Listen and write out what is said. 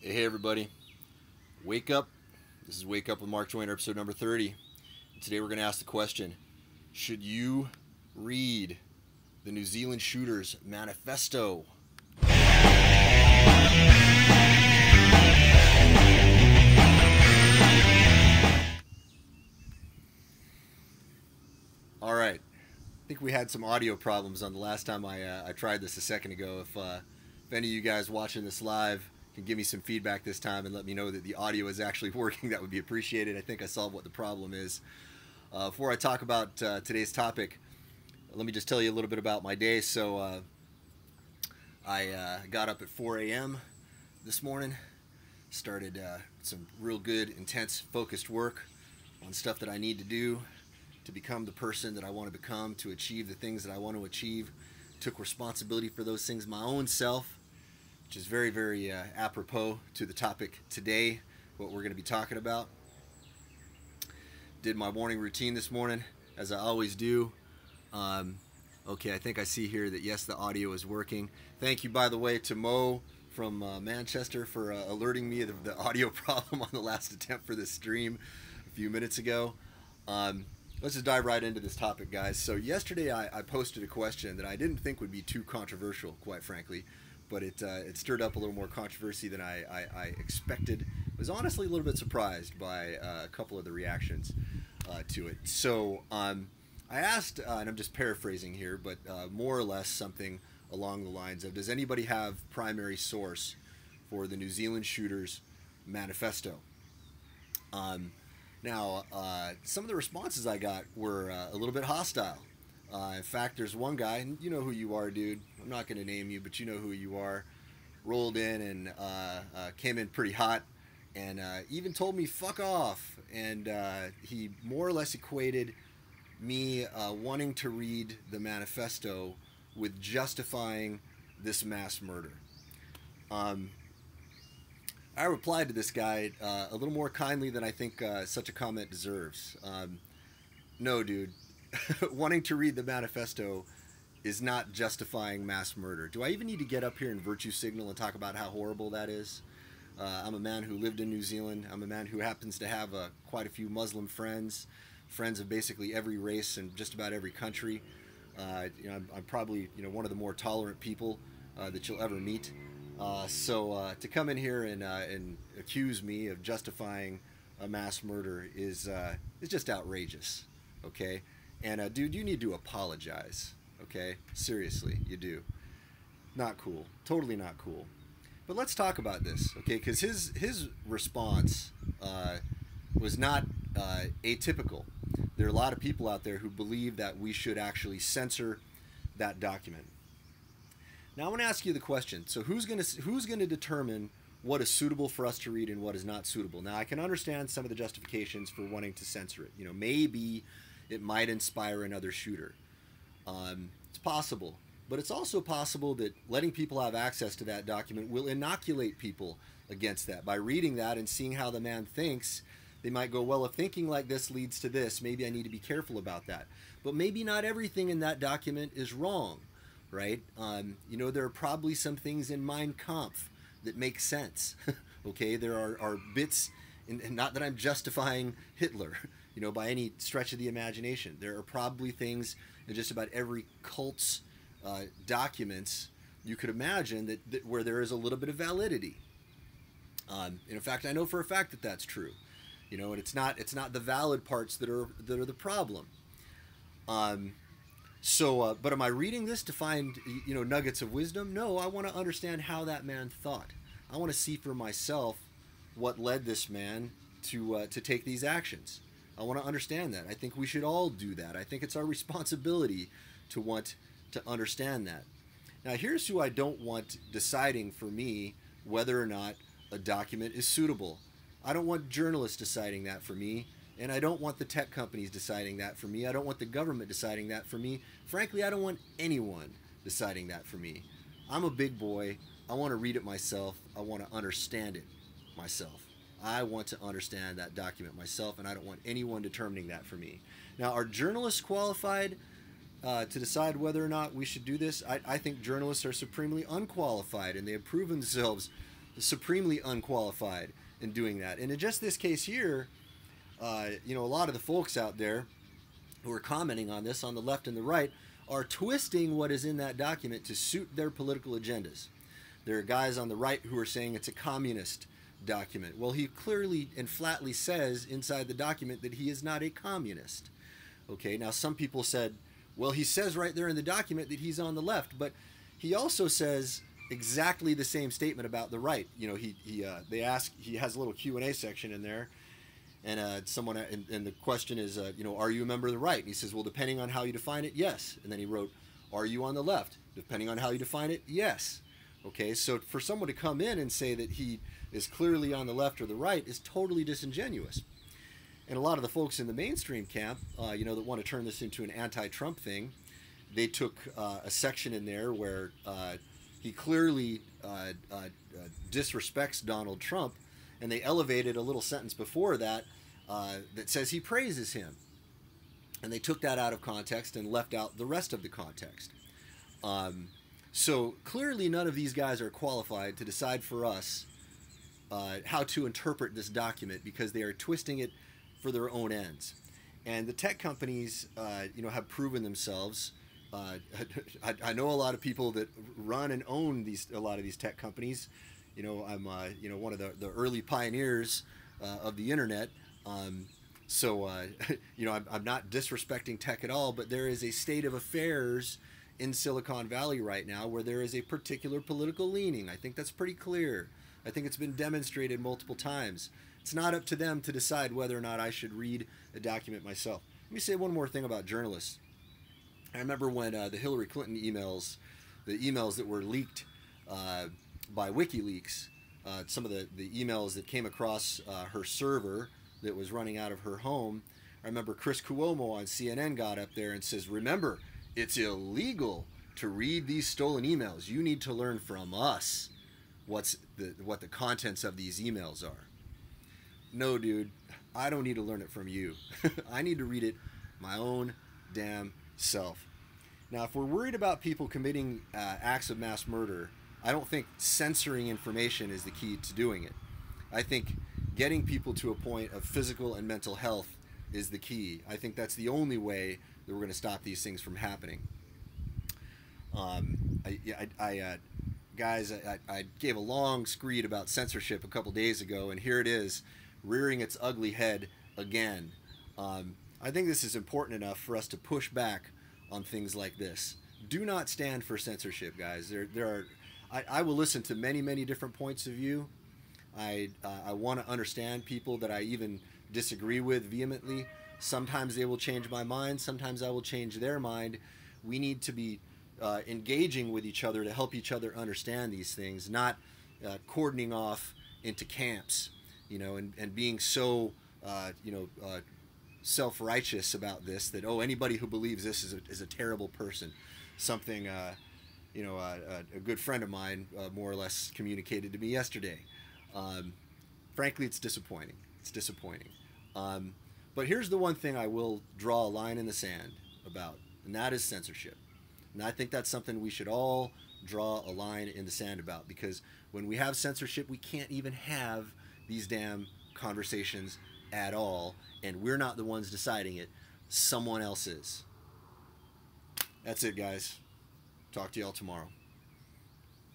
Hey everybody, wake up. This is Wake Up with Mark Joyner, episode number 30. Today we're going to ask the question, should you read the New Zealand shooters' manifesto? Alright, I think we had some audio problems on the last time I tried this a second ago. If any of you guys watching this live can give me some feedback this time and let me know that the audio is actually working, that would be appreciated. I think I solved what the problem is. Before I talk about today's topic, let me just tell you a little bit about my day. So I got up at 4 a.m. this morning, started some real good, intense, focused work on stuff that I need to do to become the person that I want to become, to achieve the things that I want to achieve. Took responsibility for those things my own self, which is very, very apropos to the topic today, what we're going to be talking about. Did my morning routine this morning, as I always do. Okay, I think I see here that, yes, the audio is working. Thank you, by the way, to Mo from Manchester for alerting me of the audio problem on the last attempt for this stream a few minutes ago. Let's just dive right into this topic, guys. So yesterday I posted a question that I didn't think would be too controversial, quite frankly, but it stirred up a little more controversy than I expected. I was honestly a little bit surprised by a couple of the reactions to it. So I asked, and I'm just paraphrasing here, but more or less something along the lines of, does anybody have primary source for the New Zealand shooters' manifesto? Now, some of the responses I got were a little bit hostile. In fact, there's one guy, and you know who you are, dude. I'm not going to name you, but you know who you are. Rolled in and came in pretty hot, and even told me fuck off. And he more or less equated me wanting to read the manifesto with justifying this mass murder. I replied to this guy a little more kindly than I think such a comment deserves. No, dude. Wanting to read the manifesto is not justifying mass murder. Do I even need to get up here and virtue signal and talk about how horrible that is? I'm a man who lived in New Zealand. I'm a man who happens to have quite a few Muslim friends of basically every race and just about every country. I'm probably one of the more tolerant people that you'll ever meet. So to come in here and accuse me of justifying a mass murder is just outrageous. Okay. And dude, you need to apologize, okay? Seriously, you do. Not cool. Totally not cool. But let's talk about this, okay? Because his response was not atypical. There are a lot of people out there who believe that we should actually censor that document. Now I want to ask you the question. So who's gonna determine what is suitable for us to read and what is not suitable? Now I can understand some of the justifications for wanting to censor it. Maybe it might inspire another shooter. It's possible. But it's also possible that letting people have access to that document will inoculate people against that. By reading that and seeing how the man thinks, they might go, well, if thinking like this leads to this, maybe I need to be careful about that. But maybe not everything in that document is wrong, right? There are probably some things in Mein Kampf that make sense. Okay, there are bits, and not that I'm justifying Hitler, by any stretch of the imagination. There are probably things in just about every cult's documents you could imagine that where there is a little bit of validity. And in fact, I know for a fact that that's true. And it's not the valid parts that are the problem. But am I reading this to find nuggets of wisdom? No, I want to understand how that man thought. I want to see for myself what led this man to take these actions. I want to understand that. I think we should all do that. I think it's our responsibility to want to understand that. Now, here's who I don't want deciding for me whether or not a document is suitable. I don't want journalists deciding that for me, and I don't want the tech companies deciding that for me. I don't want the government deciding that for me. Frankly, I don't want anyone deciding that for me. I'm a big boy. I want to read it myself. I want to understand it myself. I want to understand that document myself, and I don't want anyone determining that for me. Now, are journalists qualified to decide whether or not we should do this? I think journalists are supremely unqualified, and they have proven themselves supremely unqualified in doing that. And in just this case here, you know, a lot of the folks out there who are commenting on this on the left and the right are twisting what is in that document to suit their political agendas. There are guys on the right who are saying it's a communist document. Well, he clearly and flatly says inside the document that he is not a communist. Okay, now some people said, well, he says right there in the document that he's on the left, but he also says exactly the same statement about the right. You know, they ask, he has a little Q&A section in there, and someone, and the question is, you know, are you a member of the right? And he says, well, depending on how you define it, yes. And then he wrote, are you on the left? Depending on how you define it, yes. Okay, so for someone to come in and say that he is clearly on the left or the right is totally disingenuous. And a lot of the folks in the mainstream camp, you know, that want to turn this into an anti-Trump thing, they took a section in there where he clearly disrespects Donald Trump, and they elevated a little sentence before that that says he praises him. And they took that out of context and left out the rest of the context. So clearly none of these guys are qualified to decide for us how to interpret this document, because they are twisting it for their own ends. And the tech companies, you know, have proven themselves. I know a lot of people that run and own a lot of these tech companies. You know, I'm you know, one of the early pioneers of the internet. So you know, I'm not disrespecting tech at all, but there is a state of affairs in Silicon Valley right now where there is a particular political leaning. I think that's pretty clear. I think it's been demonstrated multiple times. It's not up to them to decide whether or not I should read a document myself. Let me say one more thing about journalists. I remember when the Hillary Clinton emails, the emails that were leaked by WikiLeaks, some of the emails that came across her server that was running out of her home. I remember Chris Cuomo on CNN got up there and says, remember, it's illegal to read these stolen emails. You need to learn from us what the contents of these emails are. No, dude, I don't need to learn it from you. I need to read it my own damn self. Now, if we're worried about people committing acts of mass murder, I don't think censoring information is the key to doing it. I think getting people to a point of physical and mental health is the key. I think that's the only way that we're going to stop these things from happening. Guys, I gave a long screed about censorship a couple days ago, and here it is, rearing its ugly head again. I think this is important enough for us to push back on things like this. Do not stand for censorship, guys. I will listen to many different points of view. I want to understand people that I even disagree with vehemently. Sometimes they will change my mind. Sometimes I will change their mind. We need to be engaging with each other to help each other understand these things, not cordoning off into camps, you know, and being so, you know, self-righteous about this that, oh, anybody who believes this is a terrible person. Something, you know, a good friend of mine more or less communicated to me yesterday. Frankly, it's disappointing. It's disappointing. But here's the one thing I will draw a line in the sand about, and that is censorship. And I think that's something we should all draw a line in the sand about, because when we have censorship, we can't even have these damn conversations at all, and we're not the ones deciding it. Someone else is. That's it, guys. Talk to y'all tomorrow.